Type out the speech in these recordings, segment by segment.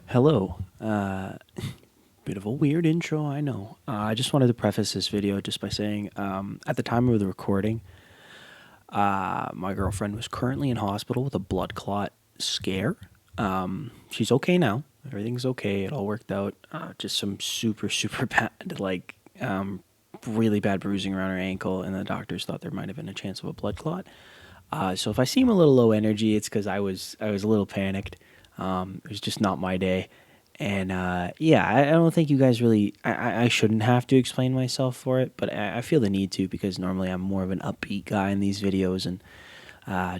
Hello. Bit of a weird intro, I know. I just wanted to preface this video just by saying, at the time of the recording, my girlfriend was currently in hospital with a blood clot scare. She's okay now. Everything's okay. It all worked out. Just some super bad, really bad bruising around her ankle, and the doctors thought there might have been a chance of a blood clot. So if I seem a little low energy, it's because I was a little panicked. It was just not my day, and yeah, I don't think you guys really. I shouldn't have to explain myself for it, but I feel the need to because normally I'm more of an upbeat guy in these videos and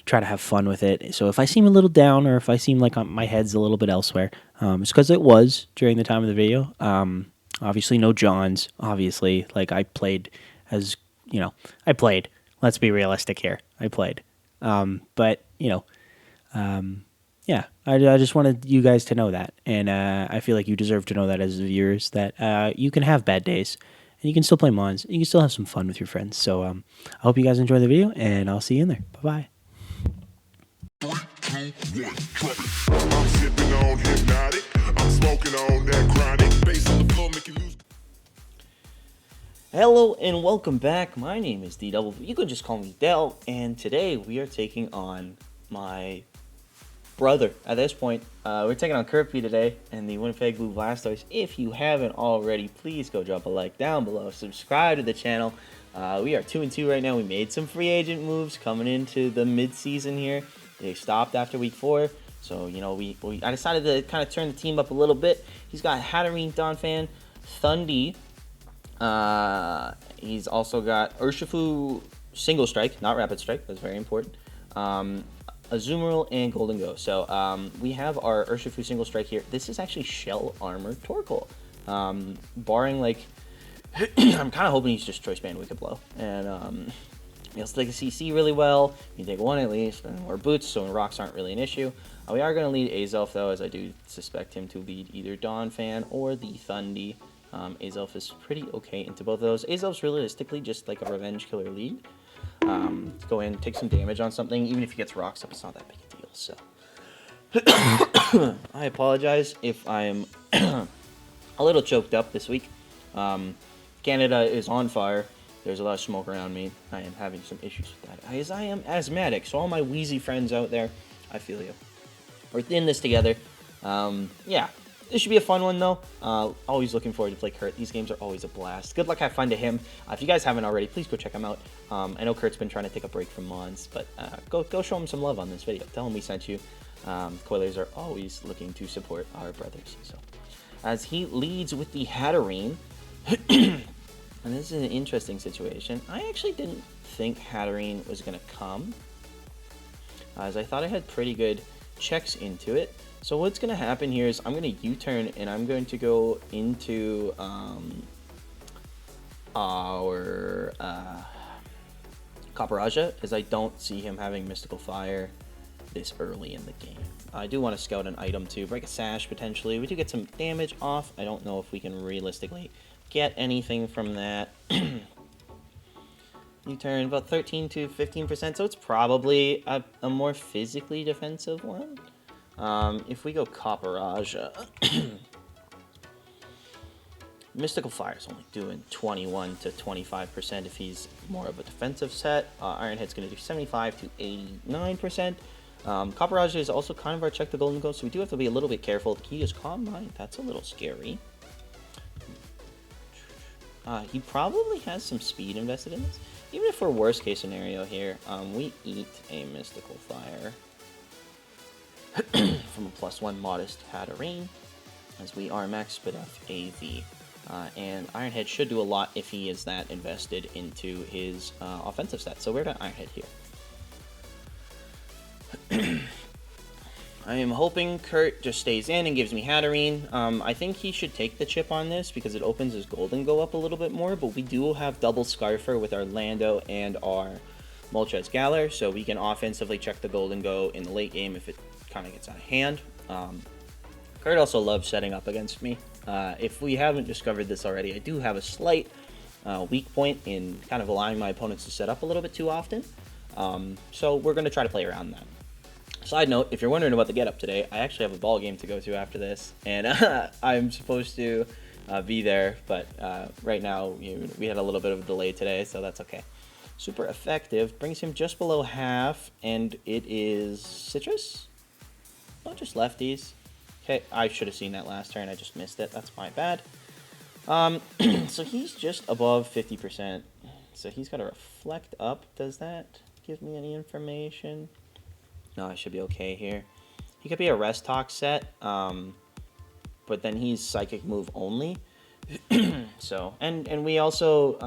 try to have fun with it. So if I seem a little down or if I seem like my head's a little bit elsewhere, it's because it was during the time of the video. Obviously, no Johns. Obviously, like I played as I played. Let's be realistic here. I played. But yeah, I just wanted you guys to know that, and I feel like you deserve to know that as viewers that you can have bad days, and you can still play Mons, and you can still have some fun with your friends. So I hope you guys enjoy the video, and I'll see you in there. Bye bye. I'm sipping on hypnotic. I'm smoking on that chronic. Bass on the floor make you lose. Hello and welcome back. My name is DDubble. You can just call me Dell, and today we are taking on my brother. At this point, we're taking on Kirby today and the Winnipeg Blue Blasters. If you haven't already, please go drop a like down below. Subscribe to the channel. We are 2-2 right now. We made some free agent moves coming into the mid-season here. They stopped after week 4. So, I decided to kind of turn the team up a little bit. He's got Hatterene, Donphan, Thundy. He's also got Urshifu Single Strike, not Rapid Strike. That's very important. Azumaril and Golden Go. So we have our Urshifu Single Strike here. This is actually Shell Armor Torkoal. Barring like, I'm kind of hoping he's just Choice Band Wicked Blow. And he also takes a CC really well. You take one at least, and more boots, so rocks aren't really an issue. We are going to lead Azelf though, as I do suspect him to lead either Donphan or the Thundy. Azelf is pretty okay into both of those. Azelf's realistically just like a revenge killer lead. Go in, take some damage on something. Even if he gets rocks up, it's not that big a deal. So I apologize if I'm a little choked up this week. Canada is on fire. There's a lot of smoke around me. I am having some issues with that, as I am asthmatic. So all my wheezy friends out there, I feel you. We're in this together. Yeah. This should be a fun one, though. Always looking forward to play Kurt. These games are always a blast. Good luck, have fun to him. If you guys haven't already, please go check him out. I know Kurt's been trying to take a break from Mons, but go show him some love on this video. Tell him we sent you. Coilers are always looking to support our brothers. So, as he leads with the Hatterene, and this is an interesting situation. I actually didn't think Hatterene was going to come, as I thought I had pretty good checks into it. So what's going to happen here is I'm going to U-turn and I'm going to go into our Caparajah, as I don't see him having Mystical Fire this early in the game. I do want to scout an item to break a sash potentially. We do get some damage off. I don't know if we can realistically get anything from that. U-turn about 13 to 15%, so it's probably a more physically defensive one. If we go Caparajah, Mystical Fire is only doing 21 to 25% if he's more of a defensive set. Ironhead's going to do 75 to 89%. Caparajah is also kind of our check the Golden Ghost, so we do have to be a little bit careful. The key is Calm Mind. That's a little scary. He probably has some speed invested in this. Even if we're worst case scenario here, we eat a Mystical Fire from a +1 modest Hatterene, as we are max spit F AV. And Ironhead should do a lot if he is that invested into his offensive stats. So we're at Ironhead here. I am hoping Kurt just stays in and gives me Hatterene. I think he should take the chip on this because it opens his Golden Go up a little bit more, but we do have double Scarfer with our Lando and our Moltres Galar, so we can offensively check the Golden Go in the late game if it kind of gets out of hand. Kurt also loves setting up against me. If we haven't discovered this already, I do have a slight weak point in kind of allowing my opponents to set up a little bit too often. So we're going to try to play around that. Side note, if you're wondering about the get up today, I actually have a ball game to go to after this, and I'm supposed to be there, but right now we had a little bit of a delay today, so that's okay. Super effective, brings him just below half, and it is citrus? Not just lefties. Okay, I should have seen that last turn, I just missed it, that's my bad. So he's just above 50%, so he's got a reflect up. Does that give me any information? No, I should be okay here. He could be a rest talk set, but then he's psychic move only. So, and we also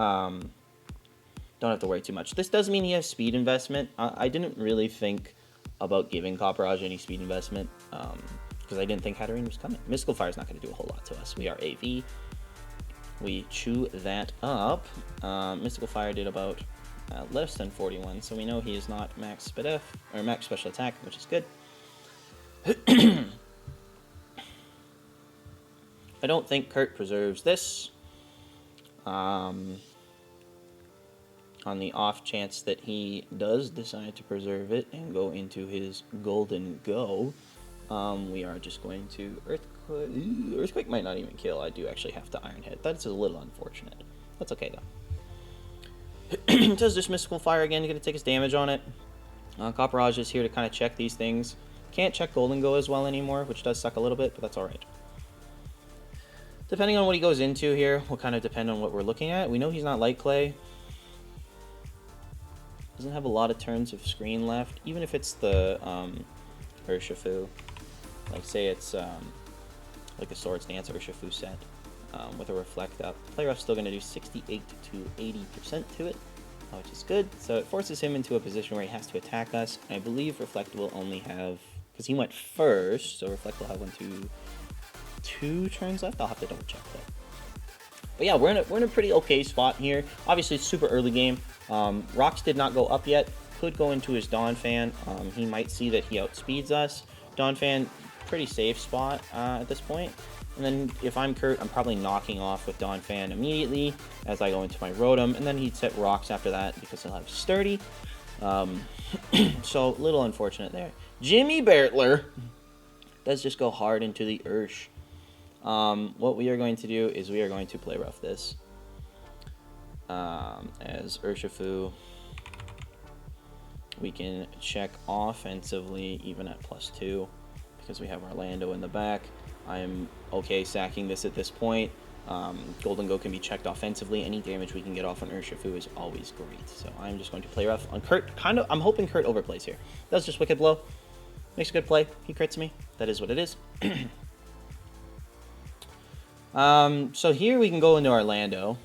don't have to worry too much. This does mean he has speed investment. I didn't really think about giving Copperage any speed investment because I didn't think Hatterene was coming. Mystical Fire is not going to do a whole lot to us. We are AV. We chew that up. Mystical Fire did about less than 41, so we know he is not max speed or max special attack, which is good. I don't think Kurt preserves this. On the off chance that he does decide to preserve it and go into his golden go, we are just going to Earthquake. Earthquake might not even kill. I do actually have to Iron Head. That's a little unfortunate. That's okay though. Does this Mystical Fire again, going to take his damage on it. Copperage is here to kind of check these things. Can't check Golden Go as well anymore, which does suck a little bit, but that's alright. Depending on what he goes into here, will kind of depend on what we're looking at. We know he's not Light Clay. Doesn't have a lot of turns of screen left, even if it's the Urshifu. Like say it's like a Swords Dance Urshifu set. With a reflect up. Play Rough's still going to do 68 to 80% to it, which is good. So it forces him into a position where he has to attack us. And I believe Reflect will only have, because he went first, so Reflect will have 2 turns left. I'll have to double check that. But yeah, we're in a pretty okay spot here. Obviously, super early game. Rocks did not go up yet. Could go into his Donphan. He might see that he outspeeds us. Donphan, pretty safe spot at this point. And then if I'm Kurt, I'm probably knocking off with Donphan immediately as I go into my Rotom. And then he'd set Rocks after that because he'll have Sturdy. So, little unfortunate there. Jimmy Bertler does just go hard into the Ursh. What we are going to do is we are going to play rough this. As Urshifu, we can check offensively even at +2 because we have Orlando in the back. I'm okay sacking this at this point. Golden Go can be checked offensively. Any damage we can get off on Urshifu is always great. So I'm just going to play rough on Kurt. I'm hoping Kurt overplays here. That's just Wicked Blow. Makes a good play. He crits me. That is what it is. So here we can go into Orlando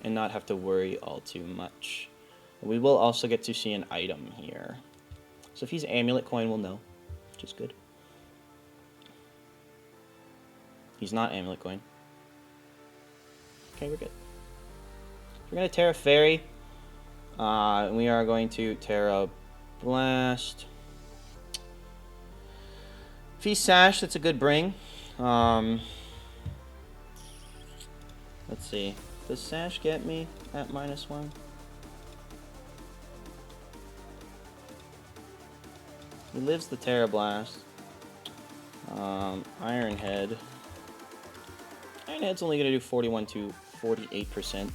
and not have to worry all too much. We will also get to see an item here. So if he's Amulet Coin, we'll know, which is good. He's not Amulet Coin. Okay, we're good. We're going to Terra Fairy. We are going to Terra Blast. If he's Sash, that's a good bring. Let's see. Does Sash get me at -1? He lives the Terra Blast. Iron Head. Iron Head's only going to do 41 to 48%,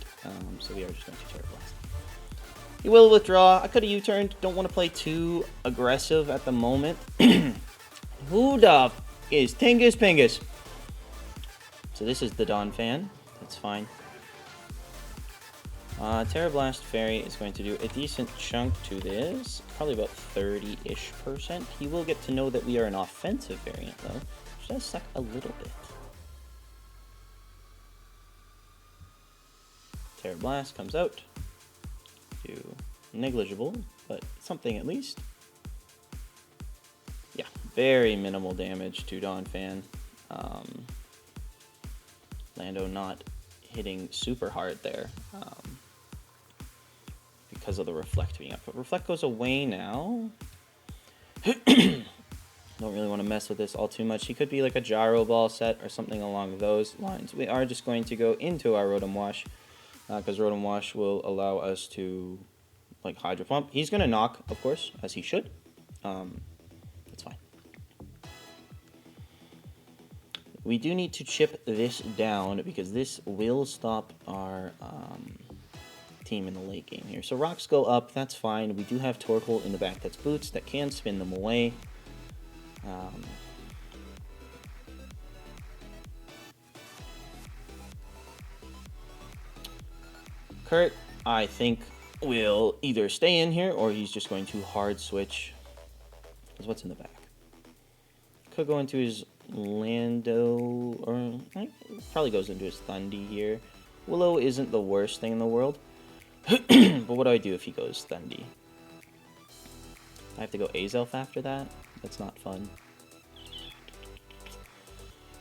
so we are just going to Terra Blast. He will withdraw. I could have U-turned. Don't want to play too aggressive at the moment. Who the is Tingus Pingus? So this is the Donphan. That's fine. Terra Blast Fairy is going to do a decent chunk to this. Probably about 30-ish%. He will get to know that we are an offensive variant, though, which does suck a little bit. Terra Blast comes out. Do negligible, but something at least. Yeah, very minimal damage to Donphan. Lando not hitting super hard there because of the Reflect being up. But Reflect goes away now. Don't really want to mess with this all too much. He could be like a Gyro Ball set or something along those lines. We are just going to go into our Rotom Wash because Rotom Wash will allow us to like Hydro Pump. He's going to knock, of course, as he should. we do need to chip this down because this will stop our team in the late game here. So rocks go up, that's fine. We do have Torkoal in the back that's boots that can spin them away. Kurt, I think, will either stay in here or he's just going to hard switch. Because what's in the back? Could go into his Lando, or probably goes into his Thundy here. Willow isn't the worst thing in the world. But what do I do if he goes Thundy? I have to go Azelf after that? That's not fun.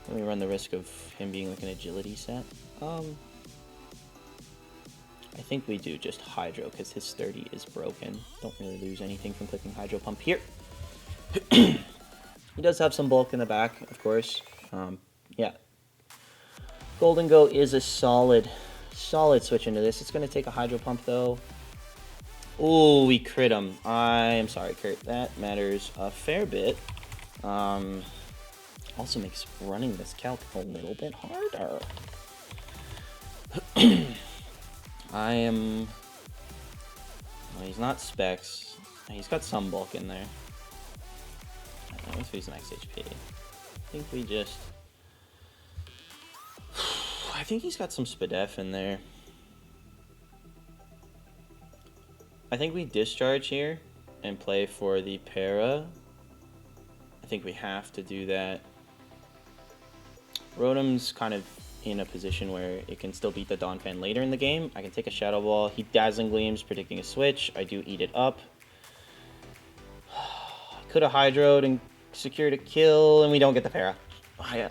Let me run the risk of him being like an agility set. I think we do just Hydro because his sturdy is broken. Don't really lose anything from clicking Hydro Pump here. He does have some bulk in the back, of course. Yeah. Golden Go is a solid switch into this. It's going to take a Hydro Pump, though. Ooh, we crit him. I am sorry, Kurt. That matters a fair bit. Also makes running this calc a little bit harder. Well, he's not specs. He's got some bulk in there. Let's use max HP. I think we just... I think he's got some Spadef in there. I think we discharge here and play for the para. I think we have to do that. Rotom's kind of in a position where it can still beat the Donphan later in the game. I can take a Shadow Ball. He Dazzling Gleams, predicting a switch. I do eat it up. Could have Hydroed and secured a kill, and we don't get the para.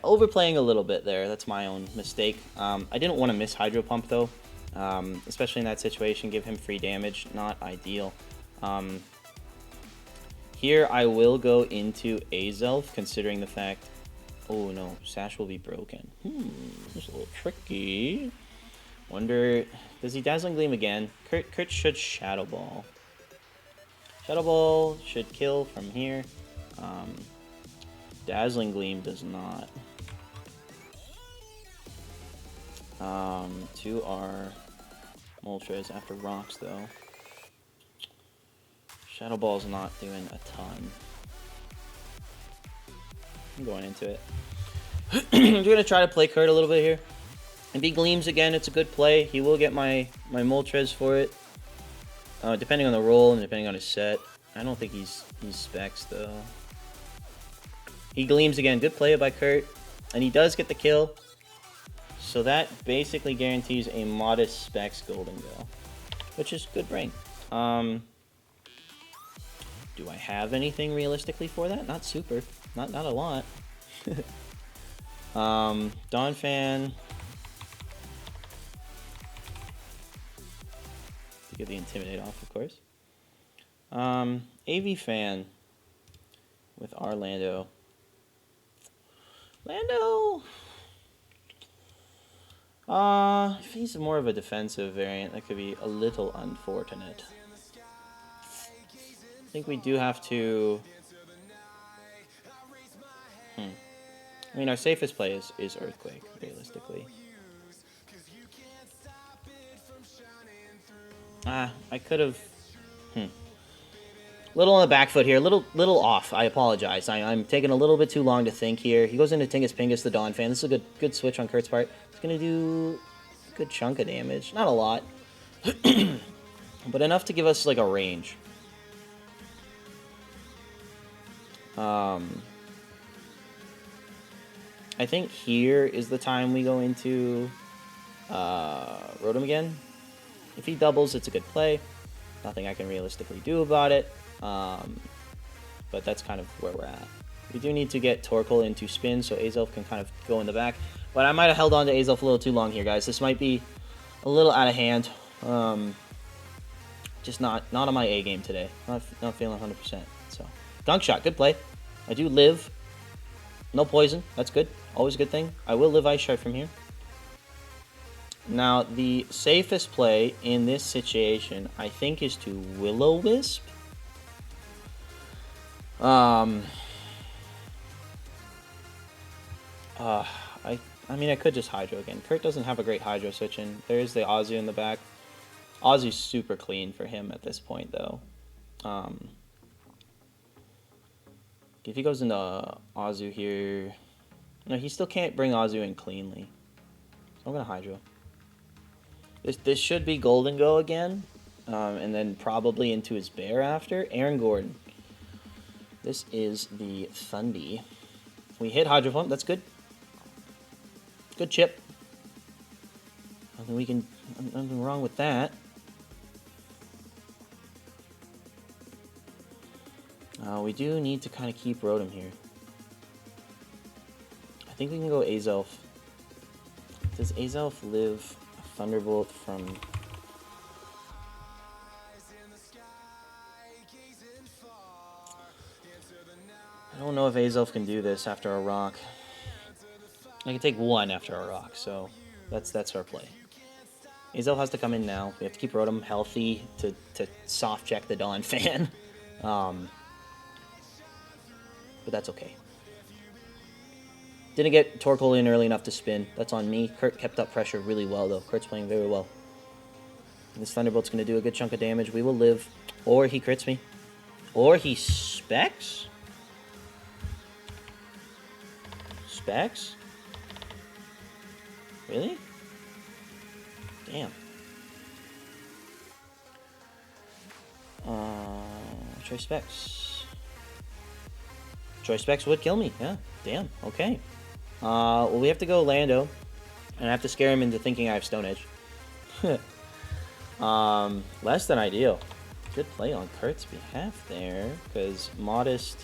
Overplaying a little bit there. That's my own mistake. I didn't want to miss Hydro Pump, though. Especially in that situation, give him free damage. Not ideal. Here, I will go into Azelf, considering the fact... Oh, no. Sash will be broken. It's a little tricky. Wonder... Does he Dazzling Gleam again? Kurt should Shadow Ball. Shadow Ball should kill from here. Dazzling Gleam does not. To our Moltres after rocks, though. Shadow Ball's not doing a ton. I'm going into it. I'm going to try to play Kurt a little bit here. If he Gleams again, it's a good play. He will get my Moltres for it. Depending on the roll and depending on his set. I don't think he's specs, though. He Gleams again. Good play by Kurt. And he does get the kill. So that basically guarantees a modest specs Golden Go. Which is good brain. Do I have anything realistically for that? Not super. Not a lot. Donphan. To get the Intimidate off, of course. AV Fan with our Lando. If he's more of a defensive variant, that could be a little unfortunate. I think we do have to... I mean, our safest play is Earthquake, realistically. I could have... Little on the back foot here. Little off. I apologize. I'm taking a little bit too long to think here. He goes into Tingus Pingus, the Donphan. This is a good switch on Kurt's part. It's going to do a good chunk of damage. Not a lot. But enough to give us, like, a range. I think here is the time we go into Rotom again. If he doubles, it's a good play. Nothing I can realistically do about it. But that's kind of where we're at. We do need to get Torkoal into spin so Azelf can kind of go in the back. But I might have held on to Azelf a little too long here, guys. This might be a little out of hand. Just not on my A game today. Not feeling 100%. So, Gunk Shot, good play. I do live. No poison. That's good. Always a good thing. I will live Ice Shard from here. Now, the safest play in this situation, I think, is to Will-O-Wisp. I mean, I could just Hydro again. Kurt doesn't have a great Hydro switch in. There is the Azu in the back. Azu's super clean for him at this point, though. If he goes into Azu here... No, he still can't bring Azu in cleanly. So I'm going to Hydro. This should be Golden Go again. And then probably into his Bear after. Aaron Gordon. This is the Thundy. We hit Hydro Pump. That's good. Good chip. Nothing wrong with that. We do need to kind of keep Rotom here. I think we can go Azelf. Does Azelf live a Thunderbolt from... I don't know if Azelf can do this after a rock. I can take one after a rock, so that's our play. Azelf has to come in now. We have to keep Rotom healthy to soft check the Dawn fan. But that's okay. Didn't get Torkoal in early enough to spin. That's on me. Kurt kept up pressure really well, though. Kurt's playing very well. And this Thunderbolt's going to do a good chunk of damage. We will live. Or he crits me. Or he specs? Specs? Really? Damn. Choice specs. Choice specs would kill me. Yeah. Damn. Okay. Well, we have to go Lando. And I have to scare him into thinking I have Stone Edge. Less than ideal. Good play on Kurt's behalf there. Because Modest...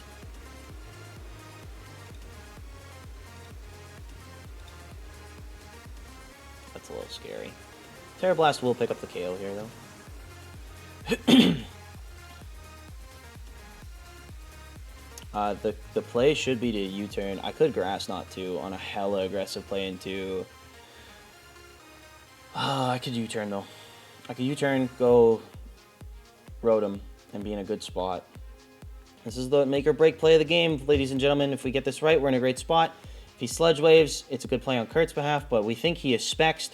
That's a little scary. Terra Blast will pick up the KO here, though. The play should be to U-turn. I could Grass Knot too on a hella aggressive play into... I could U-turn though. I could U-turn, go Rotom, and be in a good spot. This is the make or break play of the game, ladies and gentlemen. If we get this right, we're in a great spot. If he Sludge Waves, it's a good play on Kurt's behalf, but we think he is Spexed.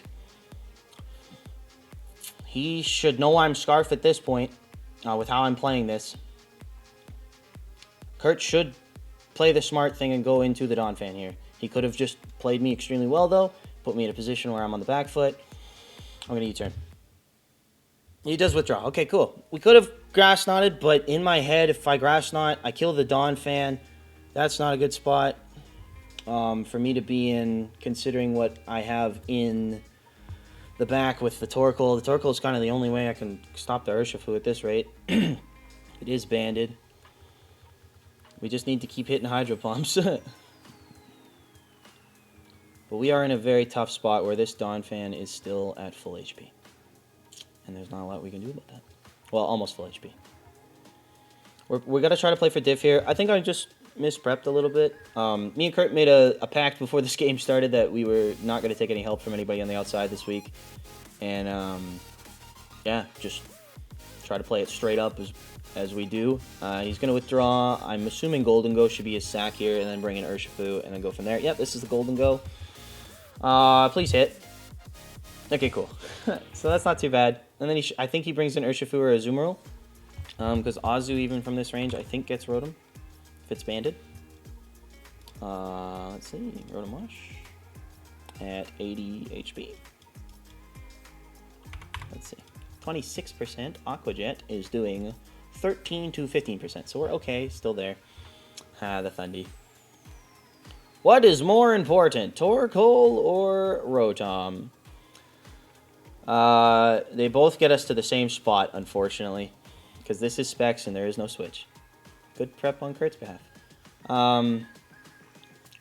He should know I'm Scarf at this point, with how I'm playing this. Kurt should play the smart thing and go into the Dawn Fan here. He could have just played me extremely well, though. Put me in a position where I'm on the back foot. I'm going to U-turn. He does withdraw. Okay, cool. We could have Grass Knotted, but in my head, if I Grass Knot, I kill the Dawn Fan. That's not a good spot for me to be in, considering what I have in the back with the Torkoal. The Torkoal is kind of the only way I can stop the Urshifu at this rate. It is banded. We just need to keep hitting Hydro Pumps. But we are in a very tough spot where this Dawn Fan is still at full HP. And there's not a lot we can do about that. Well, almost full HP. We're going to try to play for diff here. I think I just misprepped a little bit. Me and Kurt made a pact before this game started that we were not going to take any help from anybody on the outside this week. And, yeah, just try to play it straight up as we do. He's going to withdraw. I'm assuming Golden Go should be his sack here, and then bring in Urshifu, and then go from there. Yep, this is the Golden Go. Please hit. Okay, cool. So that's not too bad. And then I think he brings in Urshifu or Azumarill. Because Azu, even from this range, I think gets Rotom. If it's banded. Let's see. Rotom Wash. At 80 HP. Let's see. 26%. Aqua Jet is doing 13 to 15%. So we're okay. Still there. The Thundy. What is more important? Torkoal or Rotom? They both get us to the same spot, unfortunately. Because this is Specs and there is no switch. Good prep on Kurt's behalf. Granted,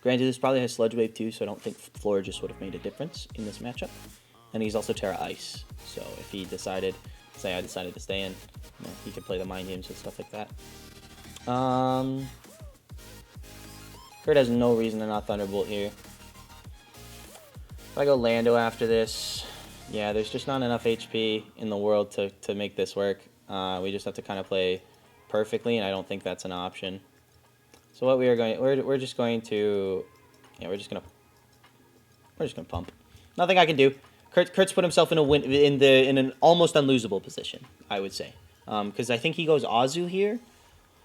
this probably has Sludge Wave too, so I don't think Florigist would have made a difference in this matchup. And he's also Terra Ice, so if he decided, say I decided to stay in, you know, he could play the mind games and stuff like that. Kurt has no reason to not Thunderbolt here. If I go Lando after this, yeah, there's just not enough HP in the world to make this work. We just have to kind of play perfectly, and I don't think that's an option. So what we are going, we're just going to, yeah, we're just gonna We're just gonna pump. Nothing I can do. Kurt's put himself in an almost unlosable position, I would say, because I think he goes Azu here.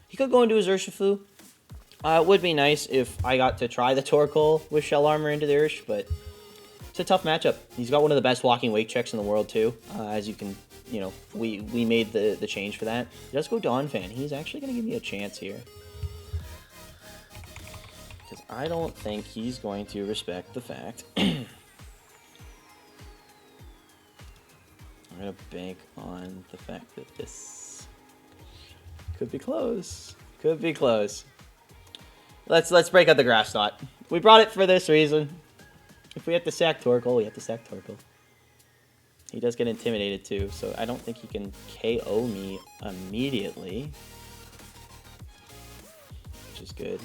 He could go into his Urshifu. It would be nice if I got to try the Torkoal with Shell Armor into the Ursh, but it's a tough matchup. He's got one of the best walking wake checks in the world too. As you can, we made the change for that. He does go Donphan. He's actually gonna give me a chance here. Because I don't think he's going to respect the fact. I'm going to bank on the fact that this could be close. Could be close. Let's break out the Grass Knot. We brought it for this reason. If we have to sack Torkoal, we have to sack Torkoal. He does get intimidated too, so I don't think he can KO me immediately. Which is good.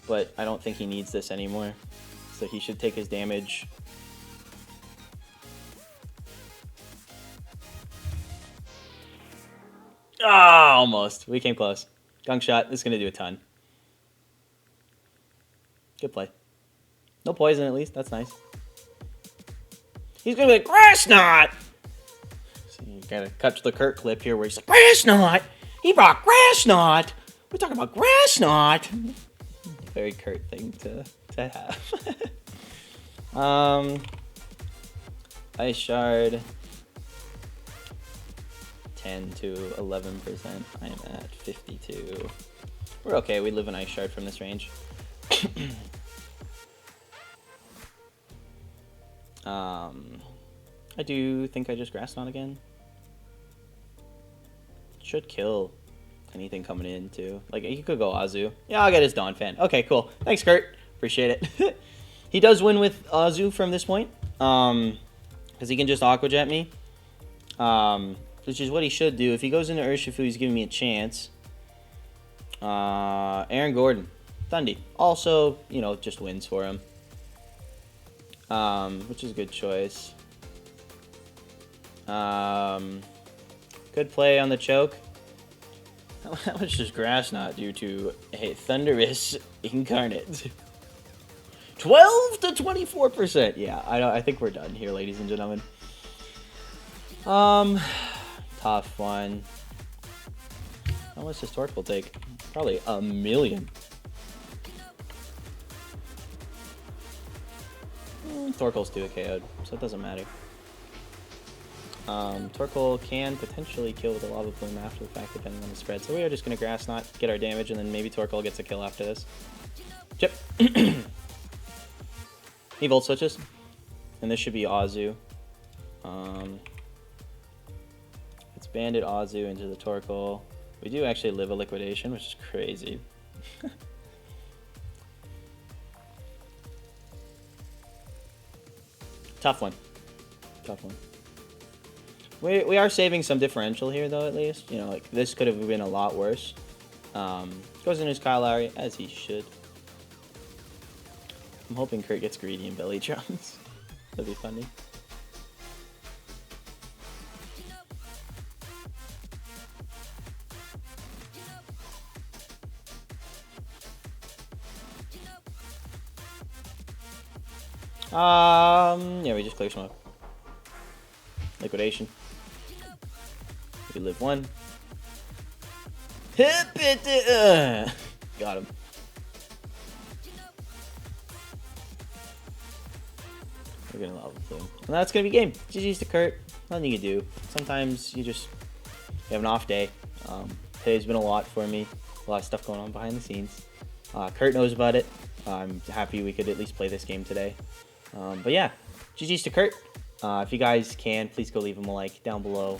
But I don't think he needs this anymore. So he should take his damage. Ah, almost. We came close. Gunk shot. This is going to do a ton. Good play. No poison at least. That's nice. He's going to be like, Grass Knot! So you got to cut to the Kurt clip here where he's like, Grass Knot! He brought Grass Knot! We're talking about Grass Knot! Very Kurt thing to have. Ice Shard. 10 to 11%. I am at 52. We're okay. We live an Ice Shard from this range. I do think I just Grass Knot again. Should kill anything coming in too. Like, he could go Azu. Yeah, I'll get his Donphan. Okay, cool. Thanks, Kurt. Appreciate it. He does win with Azu from this point. Because he can just Aqua Jet me. Which is what he should do. If he goes into Urshifu, he's giving me a chance. Aaron Gordon. Thundy. Also, just wins for him. Which is a good choice. Good play on the choke. How much does Grass Knot do to a Thundurus Incarnate? 12 to 24%. Yeah, I think we're done here, ladies and gentlemen. Tough one. How much does Torkoal take? Probably 1,000,000. Torkoal's 2 KO'd, so it doesn't matter. Torkoal can potentially kill with a Lava Plume after the fact, depending on the spread. So we are just going to Grass Knot, get our damage, and then maybe Torkoal gets a kill after this. Chip. He Volt Switches. And this should be Azu. It's Bandit Azu into the Torkoal. We do actually live a Liquidation, which is crazy. Tough one. Tough one. We are saving some differential here, though, at least. Like, this could have been a lot worse. Goes in his Kyle Lowry, as he should. I'm hoping Kurt gets greedy and belly drums. That'd be funny. Yeah, we just clear smoke. Liquidation. We live 1. Got him. We're gonna Lava Plume. And that's gonna be game. GG's to Kurt. Nothing you can do. Sometimes you have an off day. Today's been a lot for me. A lot of stuff going on behind the scenes. Kurt knows about it. I'm happy we could at least play this game today. But yeah, GG's to Kurt. If you guys can, please go leave him a like down below.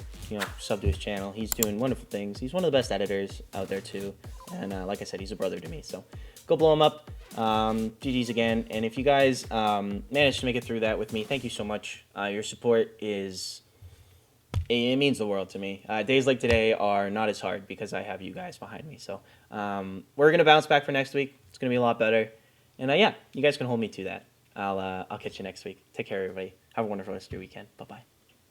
Sub to his channel. He's doing wonderful things. He's one of the best editors out there too. And like I said, he's a brother to me. So go blow him up. GG's again. And if you guys managed to make it through that with me, thank you so much. Your support it means the world to me. Days like today are not as hard because I have you guys behind me. So we're gonna bounce back for next week. It's gonna be a lot better. And yeah, you guys can hold me to that. I'll catch you next week. Take care, everybody. Have a wonderful rest of your weekend. Bye-bye.